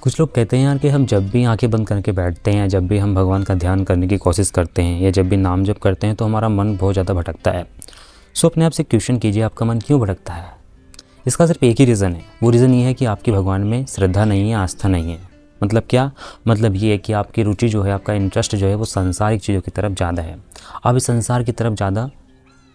कुछ लोग कहते हैं यार कि हम जब भी आंखें बंद करके बैठते हैं, जब भी हम भगवान का ध्यान करने की कोशिश करते हैं या जब भी नाम जप करते हैं तो हमारा मन बहुत ज़्यादा भटकता है। सो अपने आप से क्वेश्चन कीजिए, आपका मन क्यों भटकता है? इसका सिर्फ एक ही रीज़न है। वो रीज़न ये है कि आपकी भगवान में श्रद्धा नहीं है, आस्था नहीं है। मतलब क्या? मतलब ये है कि आपकी रुचि जो है, आपका इंटरेस्ट जो है वो सांसारिक चीज़ों की तरफ ज़्यादा है। आप इस संसार की तरफ ज़्यादा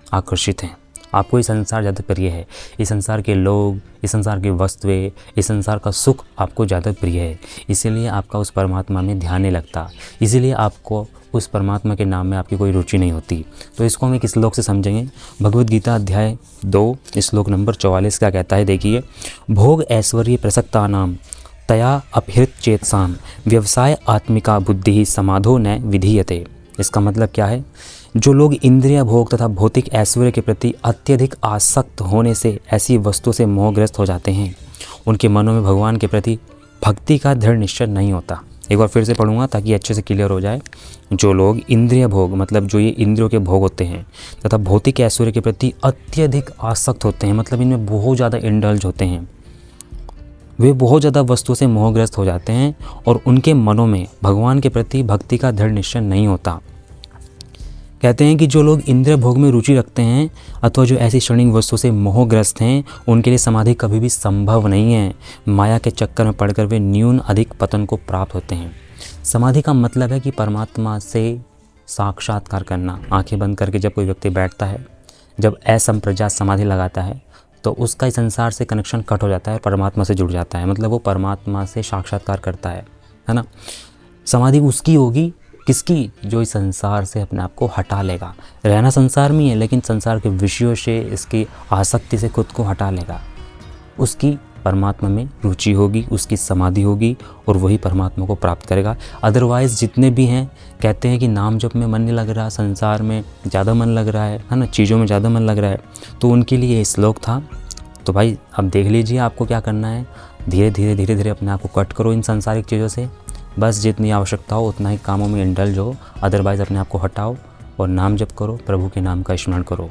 आकर्षित हैं। आपको ये संसार ज़्यादा प्रिय है। इस संसार के लोग, इस संसार की वस्तुएं, इस संसार का सुख आपको ज़्यादा प्रिय है। इसीलिए आपका उस परमात्मा में ध्यान नहीं लगता। इसीलिए आपको उस परमात्मा के नाम में आपकी कोई रुचि नहीं होती। तो इसको हम एक श्लोक से समझेंगे। भगवद गीता अध्याय 2 श्लोक नंबर 44 क्या कहता है, देखिए। भोग ऐश्वर्य प्रसक्ता नाम तया अपहृत चेतसाम व्यवसाय आत्मिका बुद्धि समाधो न विधीयते। इसका मतलब क्या है? जो लोग इंद्रिय भोग तथा भौतिक ऐश्वर्य के प्रति अत्यधिक आसक्त होने से ऐसी वस्तु से मोहग्रस्त हो जाते हैं, उनके मनों में भगवान के प्रति भक्ति का दृढ़ निश्चय नहीं होता। एक बार फिर से पढ़ूंगा ताकि अच्छे से क्लियर हो जाए। जो लोग इंद्रिय भोग, मतलब जो ये इंद्रियों के भोग होते हैं, तथा भौतिक ऐश्वर्य के प्रति अत्यधिक आसक्त होते हैं, मतलब इनमें बहुत ज़्यादा इंडल्ज होते हैं, वे बहुत ज़्यादा वस्तु से मोहग्रस्त हो जाते हैं और उनके मनों में भगवान के प्रति भक्ति का दृढ़ निश्चय नहीं होता। कहते हैं कि जो लोग इंद्रिय भोग में रुचि रखते हैं अथवा जो ऐसी क्षणिक वस्तु से मोहग्रस्त हैं, उनके लिए समाधि कभी भी संभव नहीं है। माया के चक्कर में पड़कर वे न्यून अधिक पतन को प्राप्त होते हैं। समाधि का मतलब है कि परमात्मा से साक्षात्कार करना। आंखें बंद करके जब कोई व्यक्ति बैठता है, जब असंप्रज्ञात समाधि लगाता है, तो उसका इस संसार से कनेक्शन कट हो जाता है, परमात्मा से जुड़ जाता है। मतलब वो परमात्मा से साक्षात्कार करता है ना। समाधि उसकी होगी, किसकी? जो इस संसार से अपने आप को हटा लेगा। रहना संसार में ही है, लेकिन संसार के विषयों से, इसकी आसक्ति से खुद को हटा लेगा। उसकी परमात्मा में रुचि होगी, उसकी समाधि होगी और वही परमात्मा को प्राप्त करेगा। अदरवाइज़ जितने भी हैं कहते हैं कि नाम जप में मन नहीं लग रहा, संसार में ज़्यादा मन लग रहा है ना, चीज़ों में ज़्यादा मन लग रहा है, तो उनके लिए ये श्लोक था। तो भाई अब देख लीजिए आपको क्या करना है। धीरे धीरे अपने आप को कट करो इन सांसारिक चीज़ों से। बस जितनी आवश्यकता हो उतना ही कामों में इंडल्ज हो, अदरवाइज़ अपने आप को हटाओ और नाम जप करो, प्रभु के नाम का स्मरण करो।